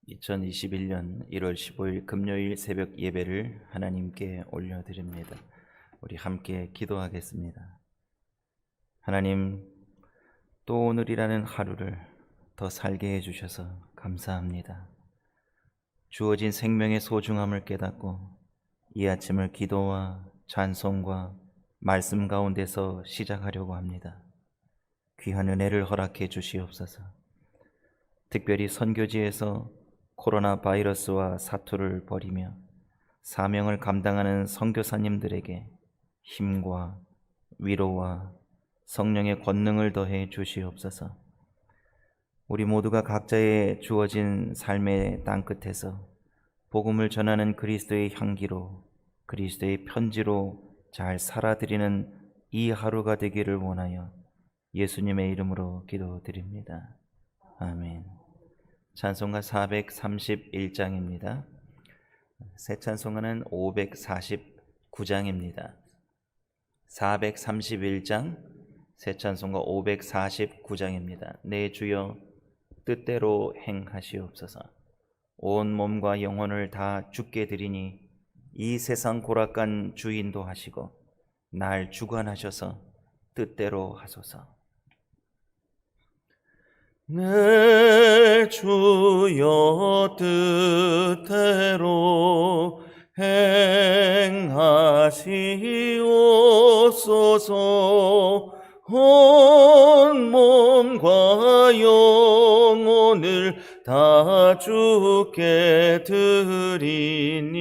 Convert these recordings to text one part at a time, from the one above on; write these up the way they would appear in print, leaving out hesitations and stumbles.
2021년 1월 15일 금요일 새벽 예배를 하나님께 올려드립니다. 우리 함께 기도하겠습니다. 하나님, 또 오늘이라는 하루를 더 살게 해주셔서 감사합니다. 주어진 생명의 소중함을 깨닫고 이 아침을 기도와 찬송과 말씀 가운데서 시작하려고 합니다. 귀한 은혜를 허락해 주시옵소서. 특별히 선교지에서 코로나 바이러스와 사투를 벌이며 사명을 감당하는 선교사님들에게 힘과 위로와 성령의 권능을 더해 주시옵소서. 우리 모두가 각자의 주어진 삶의 땅끝에서 복음을 전하는 그리스도의 향기로, 그리스도의 편지로 잘 살아드리는 이 하루가 되기를 원하여 예수님의 이름으로 기도드립니다. 아멘. 찬송가 431장입니다. 새 찬송가는 549장입니다. 431장, 새 찬송가 549장입니다. 내 주여 뜻대로 행하시옵소서. 온 몸과 영혼을 다 주께 드리니 이 세상 고락간 주인도 하시고 날 주관하셔서 뜻대로 하소서. 내 주여 뜻대로 행하시옵소서. 온 몸과 영혼을 다 주께 드리니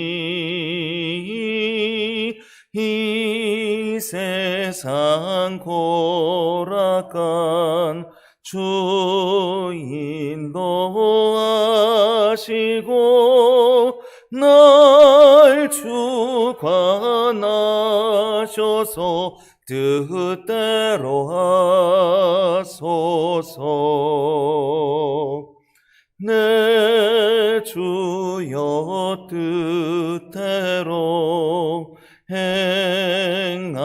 이 세상 고락간 주인도 하시고 날 주관하셔서 뜻대로 하소서. 내 주여 뜻대로 행하시옵소서.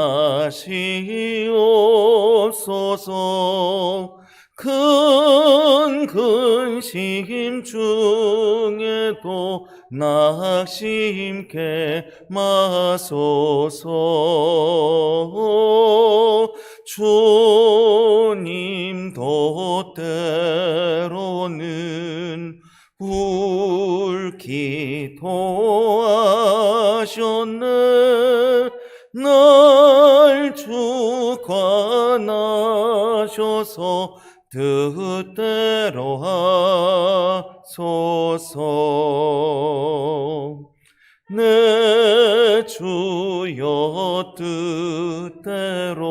큰 근심 중에도 낙심케 마소서. 주님도 때로는 울기도하셨네. 날 주관하셔서 뜻대로 하소서. 내 주여 뜻대로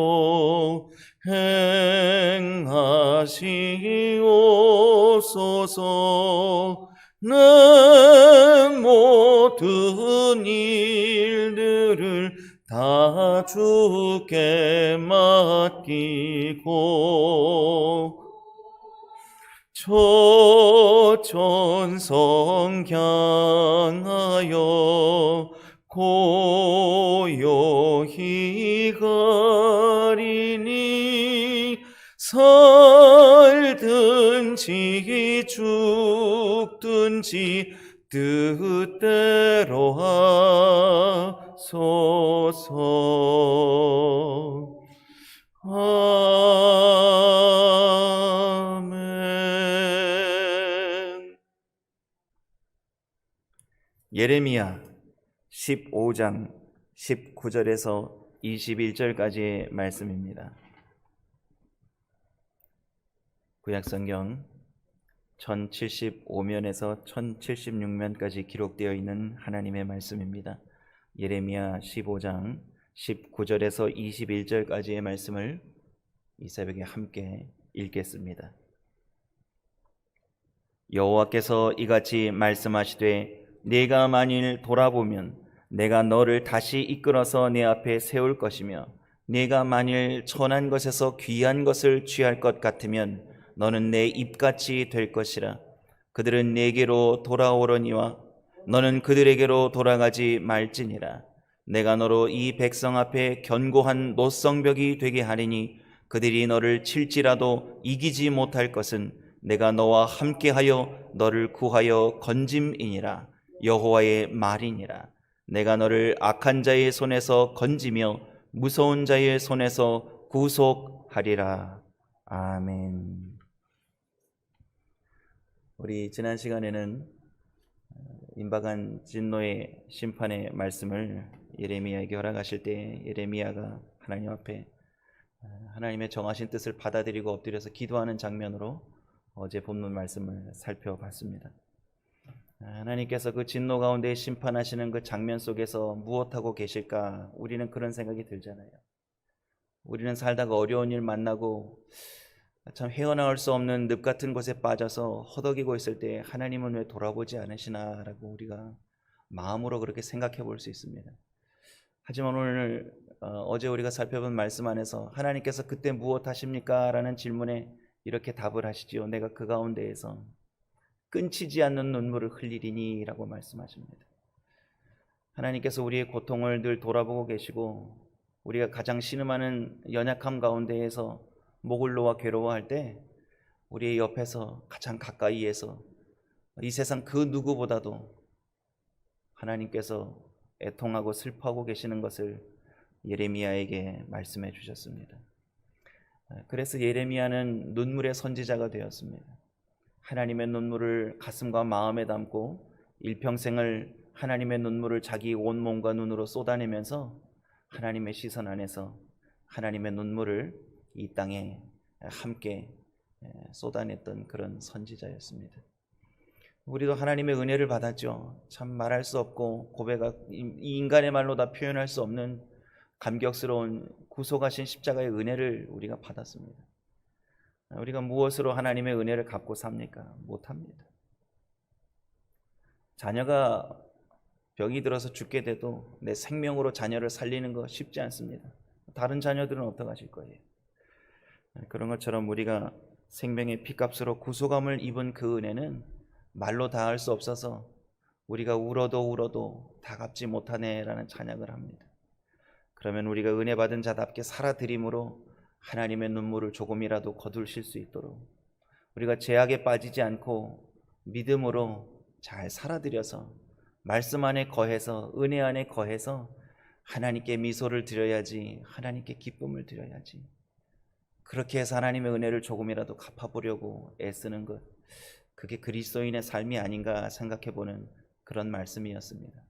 행하시옵소서. 내 모든 일들을 다 주께 맡기고 초천성 향하여 고요히 가리니 살든지 죽든지 뜻대로 하소서. 아멘. 예레미야 15장 19절에서 21절까지의 말씀입니다. 구약성경 1075면에서 1076면까지 기록되어 있는 하나님의 말씀입니다. 예레미야 15장 19절에서 21절까지의 말씀을 이 새벽에 함께 읽겠습니다. 여호와께서 이같이 말씀하시되 네가 만일 돌아보면 내가 너를 다시 이끌어서 내 앞에 세울 것이며 네가 만일 천한 것에서 귀한 것을 취할 것 같으면 너는 내 입같이 될 것이라. 그들은 내게로 돌아오려니와 너는 그들에게로 돌아가지 말지니라. 내가 너로 이 백성 앞에 견고한 노성벽이 되게 하리니 그들이 너를 칠지라도 이기지 못할 것은 내가 너와 함께하여 너를 구하여 건짐이니라. 여호와의 말이니라. 내가 너를 악한 자의 손에서 건지며 무서운 자의 손에서 구속하리라. 아멘. 우리 지난 시간에는 임박한 진노의 심판의 말씀을 예레미야에게 허락하실 때 예레미야가 하나님 앞에 하나님의 정하신 뜻을 받아들이고 엎드려서 기도하는 장면으로 어제 본문 말씀을 살펴봤습니다. 하나님께서 그 진노 가운데 심판하시는 그 장면 속에서 무엇하고 계실까? 우리는 그런 생각이 들잖아요. 우리는 살다가 어려운 일 만나고 참 헤어나올 수 없는 늪 같은 곳에 빠져서 허덕이고 있을 때 하나님은 왜 돌아보지 않으시나? 라고 우리가 마음으로 그렇게 생각해 볼 수 있습니다. 하지만 오늘 어제 우리가 살펴본 말씀 안에서 하나님께서 그때 무엇 하십니까? 라는 질문에 이렇게 답을 하시지요. 내가 그 가운데에서 끊치지 않는 눈물을 흘리리니 라고 말씀하십니다. 하나님께서 우리의 고통을 늘 돌아보고 계시고 우리가 가장 신음하는 연약함 가운데에서 목을 놓아 괴로워할 때 우리의 옆에서 가장 가까이에서 이 세상 그 누구보다도 하나님께서 애통하고 슬퍼하고 계시는 것을 예레미야에게 말씀해 주셨습니다. 그래서 예레미야는 눈물의 선지자가 되었습니다. 하나님의 눈물을 가슴과 마음에 담고 일평생을 하나님의 눈물을 자기 온몸과 눈으로 쏟아내면서 하나님의 시선 안에서 하나님의 눈물을 이 땅에 함께 쏟아냈던 그런 선지자였습니다. 우리도 하나님의 은혜를 받았죠. 참 말할 수 없고 이 인간의 말로 다 표현할 수 없는 감격스러운 구속하신 십자가의 은혜를 우리가 받았습니다. 우리가 무엇으로 하나님의 은혜를 갚고 삽니까? 못합니다. 자녀가 병이 들어서 죽게 돼도 내 생명으로 자녀를 살리는 거 쉽지 않습니다. 다른 자녀들은 어떡하실 거예요? 그런 것처럼 우리가 생명의 피값으로 구속함을 입은 그 은혜는 말로 다 할 수 없어서 우리가 울어도 다 갚지 못하네라는 찬양을 합니다. 그러면 우리가 은혜 받은 자답게 살아드림으로 하나님의 눈물을 조금이라도 거두실 수 있도록 우리가 죄악에 빠지지 않고 믿음으로 잘 살아드려서 말씀 안에 거해서 은혜 안에 거해서 하나님께 미소를 드려야지, 하나님께 기쁨을 드려야지. 그렇게 해서 하나님의 은혜를 조금이라도 갚아보려고 애쓰는 것, 그게 그리스도인의 삶이 아닌가 생각해보는 그런 말씀이었습니다.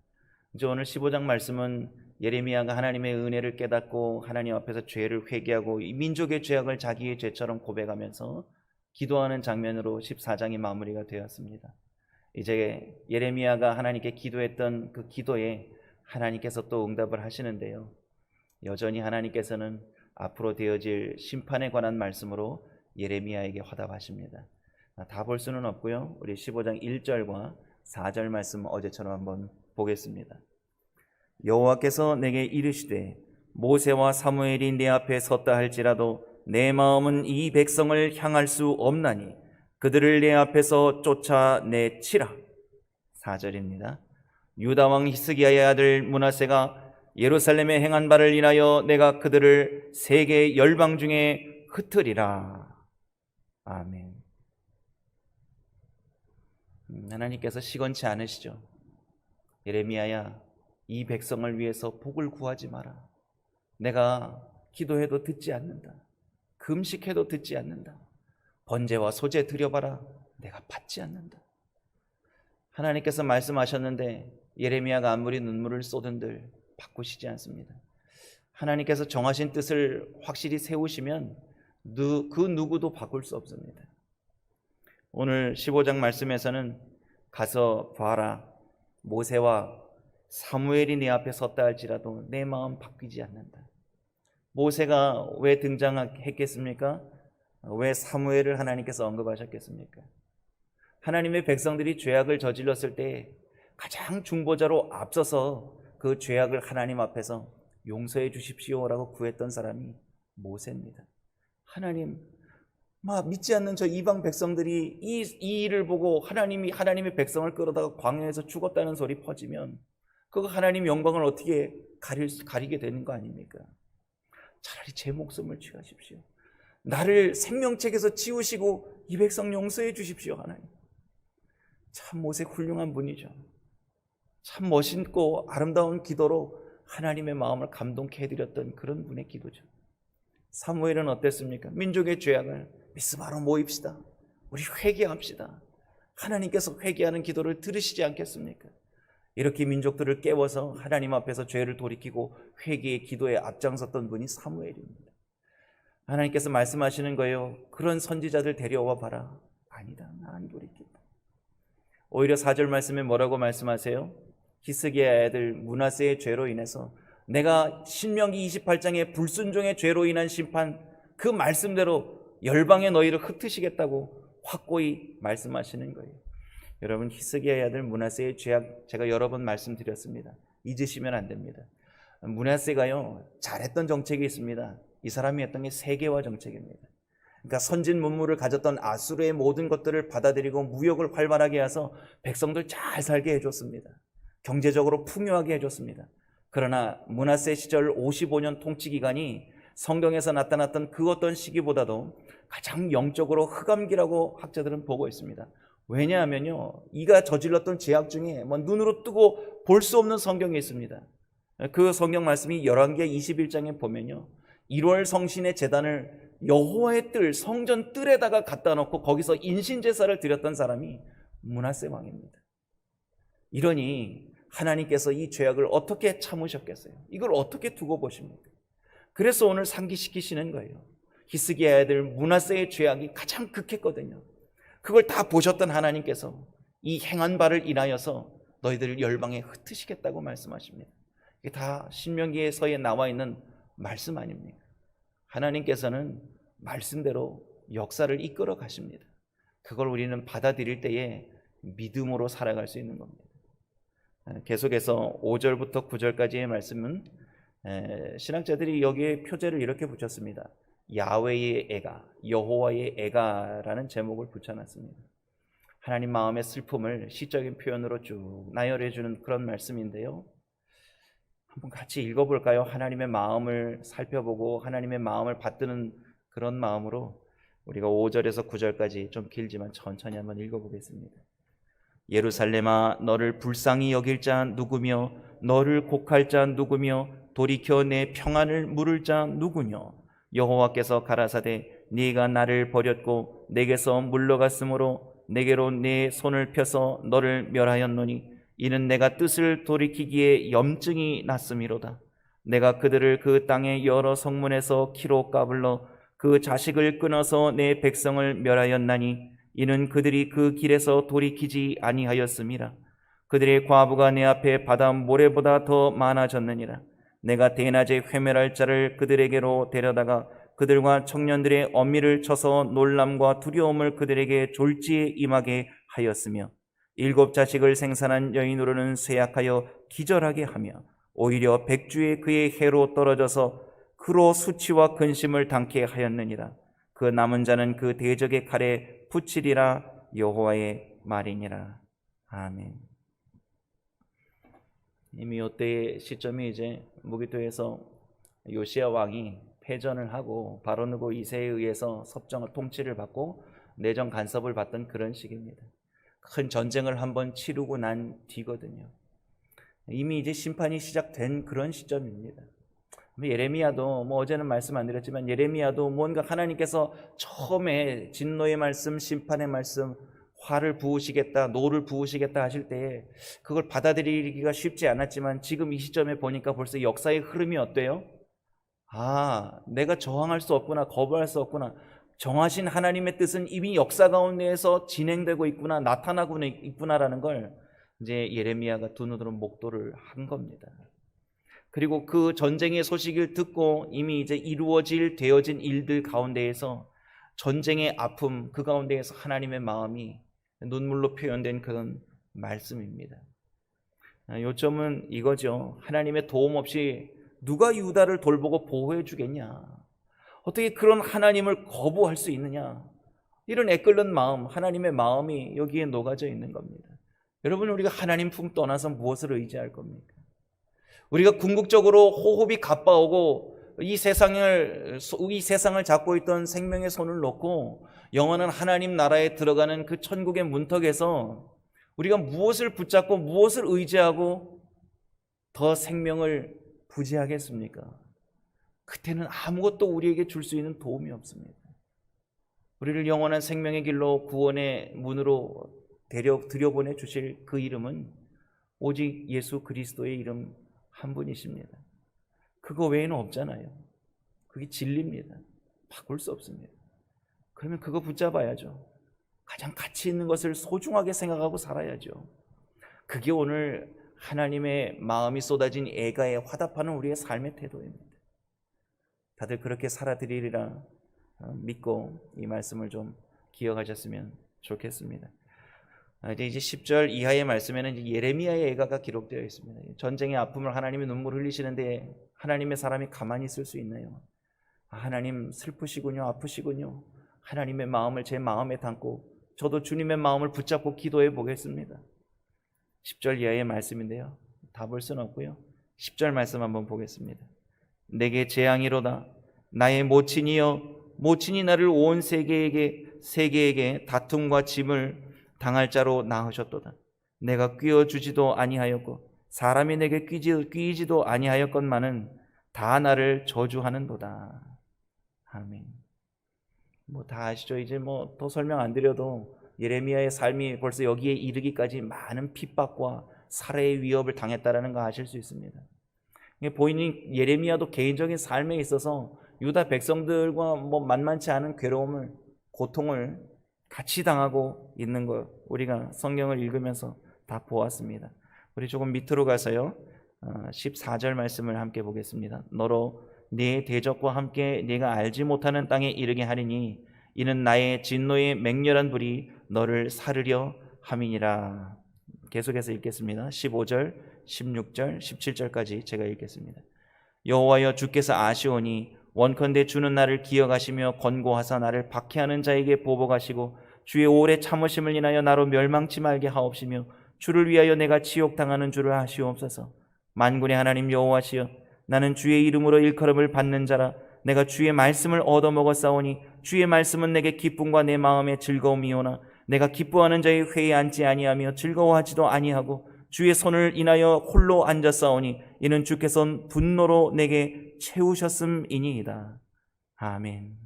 이제 오늘 15장 말씀은 예레미야가 하나님의 은혜를 깨닫고 하나님 앞에서 죄를 회개하고 이 민족의 죄악을 자기의 죄처럼 고백하면서 기도하는 장면으로 14장이 마무리가 되었습니다. 이제 예레미야가 하나님께 기도했던 그 기도에 하나님께서 또 응답을 하시는데요. 여전히 하나님께서는 앞으로 되어질 심판에 관한 말씀으로 예레미야에게 화답하십니다. 다 볼 수는 없고요. 우리 15장 1절과 4절 말씀 어제처럼 한번 보겠습니다. 여호와께서 내게 이르시되 모세와 사무엘이 내 앞에 섰다 할지라도 내 마음은 이 백성을 향할 수 없나니 그들을 내 앞에서 쫓아내치라. 4절입니다. 유다 왕 히스기야의 아들 므낫세가 예루살렘에 행한 바를 인하여 내가 그들을 세계 열방 중에 흩으리라. 아멘. 하나님께서 시건치 않으시죠. 예레미야야, 이 백성을 위해서 복을 구하지 마라. 내가 기도해도 듣지 않는다. 금식해도 듣지 않는다. 번제와 소제 드려봐라. 내가 받지 않는다. 하나님께서 말씀하셨는데 예레미야가 아무리 눈물을 쏟은들 바꾸시지 않습니다. 하나님께서 정하신 뜻을 확실히 세우시면 그 누구도 바꿀 수 없습니다. 오늘 15장 말씀에서는 가서 봐라. 모세와 사무엘이 내 앞에 섰다 할지라도 내 마음 바뀌지 않는다. 모세가 왜 등장했겠습니까? 왜 사무엘을 하나님께서 언급하셨겠습니까? 하나님의 백성들이 죄악을 저질렀을 때 가장 중보자로 앞서서 그 죄악을 하나님 앞에서 용서해 주십시오라고 구했던 사람이 모세입니다. 하나님, 믿지 않는 저 이방 백성들이 이 일을 보고 하나님의 백성을 끌어다가 광야에서 죽었다는 소리 퍼지면 그거 하나님 영광을 어떻게 가리게 되는 거 아닙니까? 차라리 제 목숨을 취하십시오. 나를 생명책에서 지우시고 이 백성 용서해 주십시오. 하나님. 참 모세 훌륭한 분이죠. 참 멋있고 아름다운 기도로 하나님의 마음을 감동케 해드렸던 그런 분의 기도죠. 사무엘은 어땠습니까? 민족의 죄악을 미스바로 모입시다. 우리 회개합시다. 하나님께서 회개하는 기도를 들으시지 않겠습니까? 이렇게 민족들을 깨워서 하나님 앞에서 죄를 돌이키고 회개의 기도에 앞장섰던 분이 사무엘입니다. 하나님께서 말씀하시는 거예요. 그런 선지자들 데려와 봐라. 아니다, 나 안 돌이킨다. 오히려 4절 말씀에 뭐라고 말씀하세요? 히스기야의 아들 므낫세의 죄로 인해서 내가 신명기 28장의 불순종의 죄로 인한 심판, 그 말씀대로 열방의 너희를 흩으시겠다고 확고히 말씀하시는 거예요. 여러분, 히스기야의 아들 므낫세의 죄악 제가 여러 번 말씀드렸습니다. 잊으시면 안 됩니다. 므낫세가요, 잘했던 정책이 있습니다. 이 사람이 했던 게 세계화 정책입니다. 그러니까 선진 문물을 가졌던 아수르의 모든 것들을 받아들이고 무역을 활발하게 해서 백성들 잘 살게 해줬습니다. 경제적으로 풍요하게 해줬습니다. 그러나 므낫세 시절 55년 통치 기간이 성경에서 나타났던 그 어떤 시기보다도 가장 영적으로 흑암기라고 학자들은 보고 있습니다. 왜냐하면요, 이가 저질렀던 죄악 중에 눈으로 뜨고 볼 수 없는 성경이 있습니다. 그 성경 말씀이 열왕기하 21장에 보면요, 1월 성신의 제단을 여호와의 뜰, 성전 뜰에다가 갖다 놓고 거기서 인신제사를 드렸던 사람이 므낫세 왕입니다. 이러니 하나님께서 이 죄악을 어떻게 참으셨겠어요? 이걸 어떻게 두고 보십니까? 그래서 오늘 상기시키시는 거예요. 히스기야의 아들 므낫세의 죄악이 가장 극했거든요. 그걸 다 보셨던 하나님께서 이 행한 바를 인하여서 너희들을 열방에 흩으시겠다고 말씀하십니다. 이게 다 신명기에서에 나와 있는 말씀 아닙니까? 하나님께서는 말씀대로 역사를 이끌어 가십니다. 그걸 우리는 받아들일 때에 믿음으로 살아갈 수 있는 겁니다. 계속해서 5절부터 9절까지의 말씀은 신학자들이 여기에 표제를 이렇게 붙였습니다. 야훼의 애가, 여호와의 애가라는 제목을 붙여놨습니다. 하나님 마음의 슬픔을 시적인 표현으로 쭉 나열해 주는 그런 말씀인데요, 한번 같이 읽어볼까요? 하나님의 마음을 살펴보고 하나님의 마음을 받드는 그런 마음으로 우리가 5절에서 9절까지 좀 길지만 천천히 한번 읽어보겠습니다. 예루살렘아, 너를 불쌍히 여길 자 누구며 너를 곡할 자 누구며 돌이켜 내 평안을 물을 자 누구뇨? 여호와께서 가라사대 네가 나를 버렸고 내게서 물러갔으므로 내게로 내 손을 펴서 너를 멸하였노니 이는 내가 뜻을 돌이키기에 염증이 났음이로다. 내가 그들을 그 땅의 여러 성문에서 키로 까불러 그 자식을 끊어서 내 백성을 멸하였나니 이는 그들이 그 길에서 돌이키지 아니하였음이라. 그들의 과부가 내 앞에 바다 모래보다 더 많아졌느니라. 내가 대낮에 회멸할 자를 그들에게로 데려다가 그들과 청년들의 어미를 쳐서 놀람과 두려움을 그들에게 졸지에 임하게 하였으며 7 자식을 생산한 여인으로는 쇠약하여 기절하게 하며 오히려 백주에 그의 해로 떨어져서 그로 수치와 근심을 당케 하였느니라. 그 남은 자는 그 대적의 칼에 붙이리라. 여호와의 말이니라. 아멘. 이미 이때의 시점이 이제 무기토에서 요시야 왕이 패전을 하고 바로느고 2세에 의해서 섭정을 통치를 받고 내정 간섭을 받던 그런 시기입니다. 큰 전쟁을 한번 치르고 난 뒤거든요. 이미 이제 심판이 시작된 그런 시점입니다. 예레미야도 어제는 말씀 안 드렸지만 예레미야도 뭔가 하나님께서 처음에 진노의 말씀, 심판의 말씀, 화를 부으시겠다, 노를 부으시겠다 하실 때에 그걸 받아들이기가 쉽지 않았지만 지금 이 시점에 보니까 벌써 역사의 흐름이 어때요? 아, 내가 저항할 수 없구나, 거부할 수 없구나. 정하신 하나님의 뜻은 이미 역사 가운데에서 진행되고 있구나, 나타나고 있구나라는 걸 이제 예레미야가 두 눈으로 목도를 한 겁니다. 그리고 그 전쟁의 소식을 듣고 이미 이제 되어진 일들 가운데에서 전쟁의 아픔, 그 가운데에서 하나님의 마음이 눈물로 표현된 그런 말씀입니다. 요점은 이거죠. 하나님의 도움 없이 누가 유다를 돌보고 보호해 주겠냐? 어떻게 그런 하나님을 거부할 수 있느냐? 이런 애끓는 마음, 하나님의 마음이 여기에 녹아져 있는 겁니다. 여러분, 우리가 하나님 품 떠나서 무엇을 의지할 겁니까? 우리가 궁극적으로 호흡이 가빠오고 이 세상을 잡고 있던 생명의 손을 놓고 영원한 하나님 나라에 들어가는 그 천국의 문턱에서 우리가 무엇을 붙잡고 무엇을 의지하고 더 생명을 부지하겠습니까? 그때는 아무것도 우리에게 줄 수 있는 도움이 없습니다. 우리를 영원한 생명의 길로 구원의 문으로 들여보내 주실 그 이름은 오직 예수 그리스도의 이름 한 분이십니다. 그거 외에는 없잖아요. 그게 진리입니다. 바꿀 수 없습니다. 그러면 그거 붙잡아야죠. 가장 가치 있는 것을 소중하게 생각하고 살아야죠. 그게 오늘 하나님의 마음이 쏟아진 애가에 화답하는 우리의 삶의 태도입니다. 다들 그렇게 살아드리리라 믿고 이 말씀을 좀 기억하셨으면 좋겠습니다. 이제 10절 이하의 말씀에는 이제 예레미야의 애가가 기록되어 있습니다. 전쟁의 아픔을 하나님이 눈물 흘리시는데 하나님의 사람이 가만히 있을 수 있나요? 하나님 슬프시군요, 아프시군요. 하나님의 마음을 제 마음에 담고 저도 주님의 마음을 붙잡고 기도해 보겠습니다. 10절 이하의 말씀인데요, 다 볼 수는 없고요. 10절 말씀 한번 보겠습니다. 내게 재앙이로다. 나의 모친이여, 모친이 나를 온 세계에게 다툼과 짐을 당할 자로 낳으셨도다. 내가 끼워주지도 아니하였고 사람이 내게 끼이지도 아니하였건만은 다 나를 저주하는도다. 아멘. 다 아시죠? 이제 더 설명 안 드려도 예레미야의 삶이 벌써 여기에 이르기까지 많은 핍박과 살해의 위협을 당했다라는 거 아실 수 있습니다. 보이는 예레미야도 개인적인 삶에 있어서 유다 백성들과 만만치 않은 괴로움을, 고통을 같이 당하고 있는 것 우리가 성경을 읽으면서 다 보았습니다. 우리 조금 밑으로 가서요 14절 말씀을 함께 보겠습니다. 너로 네 대적과 함께 네가 알지 못하는 땅에 이르게 하리니 이는 나의 진노의 맹렬한 불이 너를 사르려 함이니라. 계속해서 읽겠습니다. 15절, 16절, 17절까지 제가 읽겠습니다. 여호와여 주께서 아시오니 원컨대 주는 나를 기억하시며 권고하사 나를 박해하는 자에게 보복하시고 주의 오래 참으심을 인하여 나로 멸망치 말게 하옵시며 주를 위하여 내가 치욕당하는 줄을 아시옵소서. 만군의 하나님 여호와시여 나는 주의 이름으로 일컬음을 받는 자라. 내가 주의 말씀을 얻어먹었사오니 주의 말씀은 내게 기쁨과 내 마음의 즐거움이오나 내가 기뻐하는 자의 회에 앉지 아니하며 즐거워하지도 아니하고 주의 손을 인하여 홀로 앉았사오니 이는 주께서 분노로 내게 채우셨음이니이다. 아멘.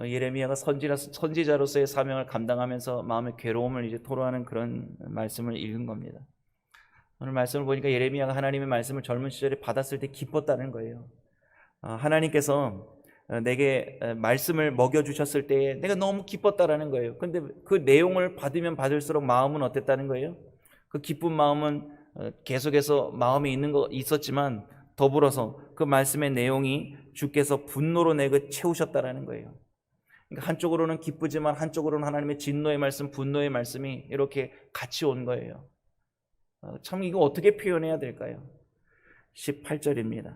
예레미야가 선지자로서의 사명을 감당하면서 마음의 괴로움을 이제 토로하는 그런 말씀을 읽은 겁니다. 오늘 말씀을 보니까 예레미야가 하나님의 말씀을 젊은 시절에 받았을 때 기뻤다는 거예요. 하나님께서 내게 말씀을 먹여주셨을 때 내가 너무 기뻤다라는 거예요. 그런데 그 내용을 받으면 받을수록 마음은 어땠다는 거예요? 그 기쁜 마음은 계속해서 마음에 있었지만 더불어서 그 말씀의 내용이 주께서 분노로 내게 채우셨다라는 거예요. 그러니까 한쪽으로는 기쁘지만 한쪽으로는 하나님의 진노의 말씀, 분노의 말씀이 이렇게 같이 온 거예요. 참 이거 어떻게 표현해야 될까요? 18절입니다.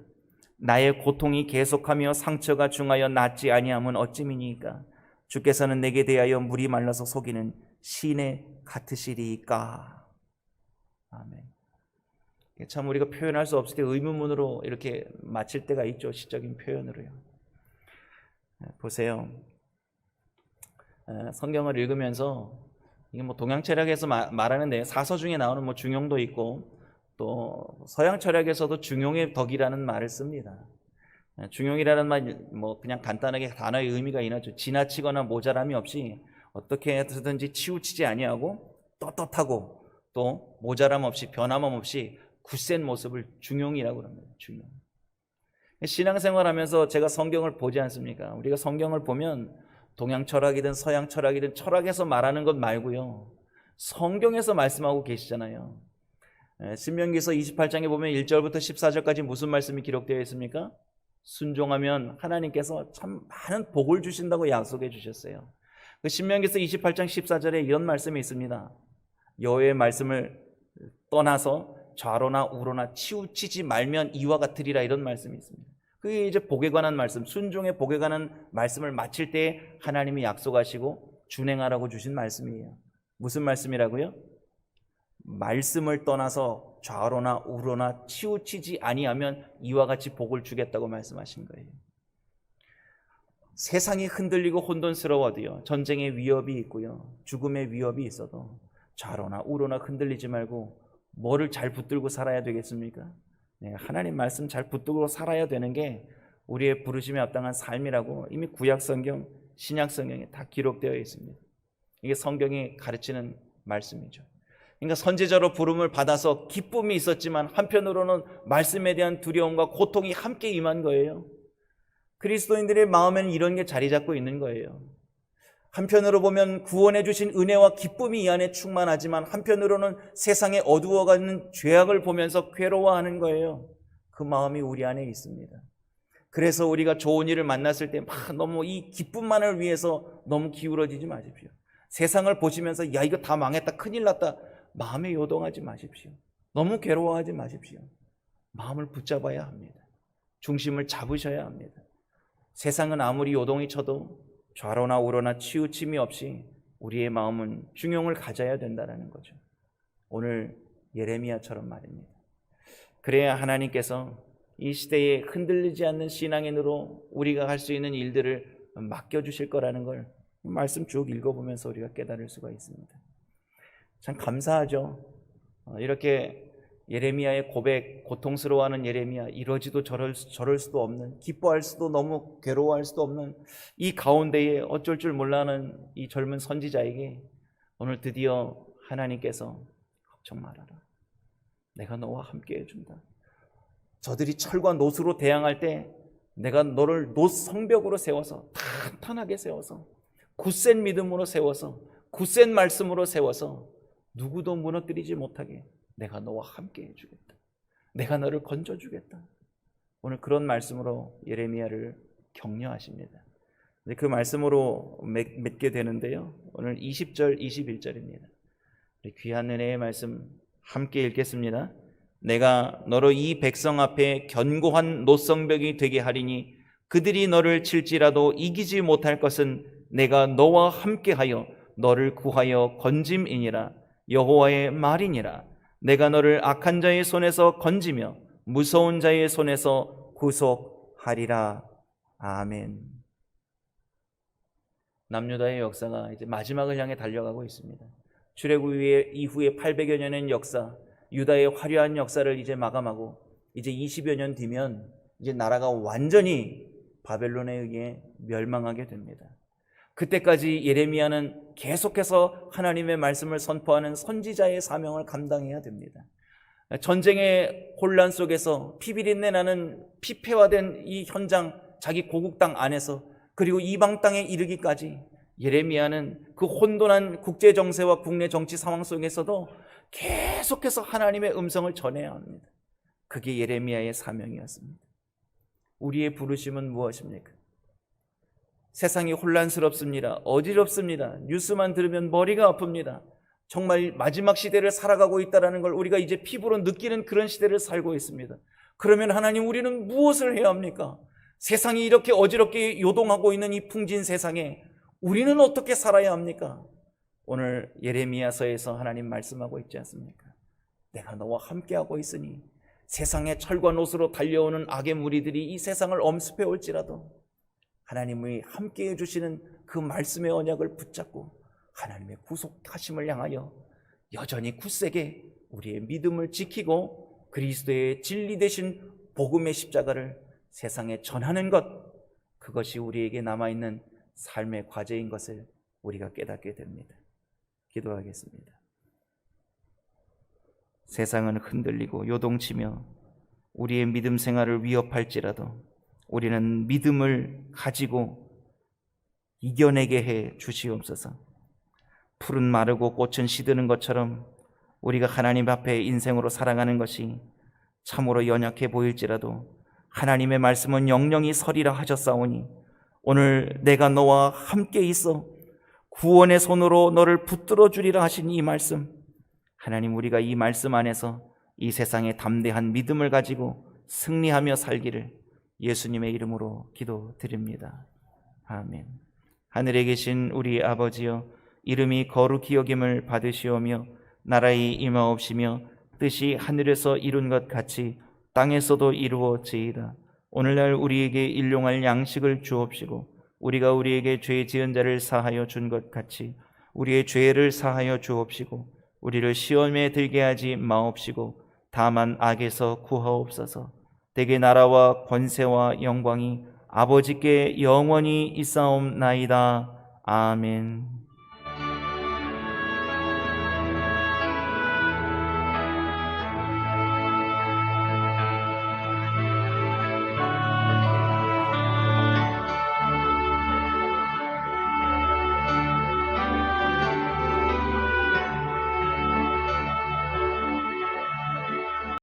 나의 고통이 계속하며 상처가 중하여 낫지 아니함은 어찌미니까 주께서는 내게 대하여 물이 말라서 속이는 시내 같으시리까. 아멘. 참 우리가 표현할 수 없을 때 의문문으로 이렇게 마칠 때가 있죠. 시적인 표현으로요. 보세요. 성경을 읽으면서 이게 동양 철학에서 말하는데 사서 중에 나오는 중용도 있고 또 서양 철학에서도 중용의 덕이라는 말을 씁니다. 중용이라는 말 그냥 간단하게 단어의 의미가 이나죠. 지나치거나 모자람이 없이 어떻게 해서든지 치우치지 아니하고 떳떳하고 또 모자람 없이 변함함 없이 굳센 모습을 중용이라고 합니다. 중용. 신앙생활하면서 제가 성경을 보지 않습니까? 우리가 성경을 보면 동양 철학이든 서양 철학이든 철학에서 말하는 것 말고요 성경에서 말씀하고 계시잖아요. 신명기서 28장에 보면 1절부터 14절까지 무슨 말씀이 기록되어 있습니까? 순종하면 하나님께서 참 많은 복을 주신다고 약속해 주셨어요. 그 신명기서 28장 14절에 이런 말씀이 있습니다. 여호와의 말씀을 떠나서 좌로나 우로나 치우치지 말면 이와 같으리라, 이런 말씀이 있습니다. 그게 이제 복에 관한 말씀, 순종의 복에 관한 말씀을 마칠 때 하나님이 약속하시고 준행하라고 주신 말씀이에요. 무슨 말씀이라고요? 말씀을 떠나서 좌로나 우로나 치우치지 아니하면 이와 같이 복을 주겠다고 말씀하신 거예요. 세상이 흔들리고 혼돈스러워도요, 전쟁의 위협이 있고요, 죽음의 위협이 있어도 좌로나 우로나 흔들리지 말고 뭐를 잘 붙들고 살아야 되겠습니까? 네, 하나님 말씀 잘 붙들고 살아야 되는 게 우리의 부르심에 합당한 삶이라고 이미 구약성경, 신약성경에 다 기록되어 있습니다. 이게 성경이 가르치는 말씀이죠. 그러니까 선지자로 부름을 받아서 기쁨이 있었지만 한편으로는 말씀에 대한 두려움과 고통이 함께 임한 거예요. 그리스도인들의 마음에는 이런 게 자리 잡고 있는 거예요. 한편으로 보면 구원해 주신 은혜와 기쁨이 이 안에 충만하지만 한편으로는 세상에 어두워가는 죄악을 보면서 괴로워하는 거예요. 그 마음이 우리 안에 있습니다. 그래서 우리가 좋은 일을 만났을 때 막 너무 이 기쁨만을 위해서 너무 기울어지지 마십시오. 세상을 보시면서 야, 이거 다 망했다, 큰일 났다, 마음에 요동하지 마십시오. 너무 괴로워하지 마십시오. 마음을 붙잡아야 합니다. 중심을 잡으셔야 합니다. 세상은 아무리 요동이 쳐도 좌로나 우로나 치우침이 없이 우리의 마음은 중용을 가져야 된다는 거죠. 오늘 예레미야처럼 말입니다. 그래야 하나님께서 이 시대에 흔들리지 않는 신앙인으로 우리가 할 수 있는 일들을 맡겨주실 거라는 걸 말씀 쭉 읽어보면서 우리가 깨달을 수가 있습니다. 참 감사하죠. 이렇게 예레미야의 고백, 고통스러워하는 예레미야, 이러지도 저럴 수도 없는, 기뻐할 수도 너무 괴로워할 수도 없는 이 가운데에 어쩔 줄 몰라하는 이 젊은 선지자에게 오늘 드디어 하나님께서 걱정 말아라, 내가 너와 함께 해준다. 저들이 철과 노수로 대항할 때 내가 너를 노성벽으로 세워서 탄탄하게 세워서 굳센 믿음으로 세워서 굳센 말씀으로 세워서 누구도 무너뜨리지 못하게 내가 너와 함께 해주겠다. 내가 너를 건져주겠다. 오늘 그런 말씀으로 예레미야를 격려하십니다. 그 말씀으로 맺게 되는데요, 오늘 20절 21절입니다. 귀한 은혜의 말씀 함께 읽겠습니다. 내가 너로 이 백성 앞에 견고한 노성벽이 되게 하리니 그들이 너를 칠지라도 이기지 못할 것은 내가 너와 함께하여 너를 구하여 건짐이니라. 여호와의 말이니라. 내가 너를 악한 자의 손에서 건지며 무서운 자의 손에서 구속하리라. 아멘. 남유다의 역사가 이제 마지막을 향해 달려가고 있습니다. 출애굽 이후에 800여 년의 역사, 유다의 화려한 역사를 이제 마감하고 이제 20여 년 뒤면 이제 나라가 완전히 바벨론에 의해 멸망하게 됩니다. 그때까지 예레미야는 계속해서 하나님의 말씀을 선포하는 선지자의 사명을 감당해야 됩니다. 전쟁의 혼란 속에서 피비린내 나는 피폐화된 이 현장, 자기 고국 땅 안에서 그리고 이방 땅에 이르기까지 예레미야는 그 혼돈한 국제 정세와 국내 정치 상황 속에서도 계속해서 하나님의 음성을 전해야 합니다. 그게 예레미야의 사명이었습니다. 우리의 부르심은 무엇입니까? 세상이 혼란스럽습니다. 어지럽습니다. 뉴스만 들으면 머리가 아픕니다. 정말 마지막 시대를 살아가고 있다는 걸 우리가 이제 피부로 느끼는 그런 시대를 살고 있습니다. 그러면 하나님, 우리는 무엇을 해야 합니까? 세상이 이렇게 어지럽게 요동하고 있는 이 풍진 세상에 우리는 어떻게 살아야 합니까? 오늘 예레미야서에서 하나님 말씀하고 있지 않습니까? 내가 너와 함께하고 있으니 세상의 철과 노수로 달려오는 악의 무리들이 이 세상을 엄습해 올지라도 하나님이 함께해 주시는 그 말씀의 언약을 붙잡고 하나님의 구속하심을 향하여 여전히 굳세게 우리의 믿음을 지키고 그리스도의 진리 되신 복음의 십자가를 세상에 전하는 것, 그것이 우리에게 남아있는 삶의 과제인 것을 우리가 깨닫게 됩니다. 기도하겠습니다. 세상은 흔들리고 요동치며 우리의 믿음 생활을 위협할지라도 우리는 믿음을 가지고 이겨내게 해 주시옵소서. 풀은 마르고 꽃은 시드는 것처럼 우리가 하나님 앞에 인생으로 살아가는 것이 참으로 연약해 보일지라도 하나님의 말씀은 영영이 서리라 하셨사오니 오늘 내가 너와 함께 있어 구원의 손으로 너를 붙들어 주리라 하신 이 말씀, 하나님, 우리가 이 말씀 안에서 이 세상에 담대한 믿음을 가지고 승리하며 살기를 예수님의 이름으로 기도드립니다. 아멘. 하늘에 계신 우리 아버지여, 이름이 거룩히 여김을 받으시오며 나라의 임하옵시며 뜻이 하늘에서 이룬 것 같이 땅에서도 이루어지이다. 오늘날 우리에게 일용할 양식을 주옵시고 우리가 우리에게 죄 지은 자를 사하여 준 것 같이 우리의 죄를 사하여 주옵시고 우리를 시험에 들게 하지 마옵시고 다만 악에서 구하옵소서. 대개 나라와 권세와 영광이 아버지께 영원히 있사옵나이다. 아멘.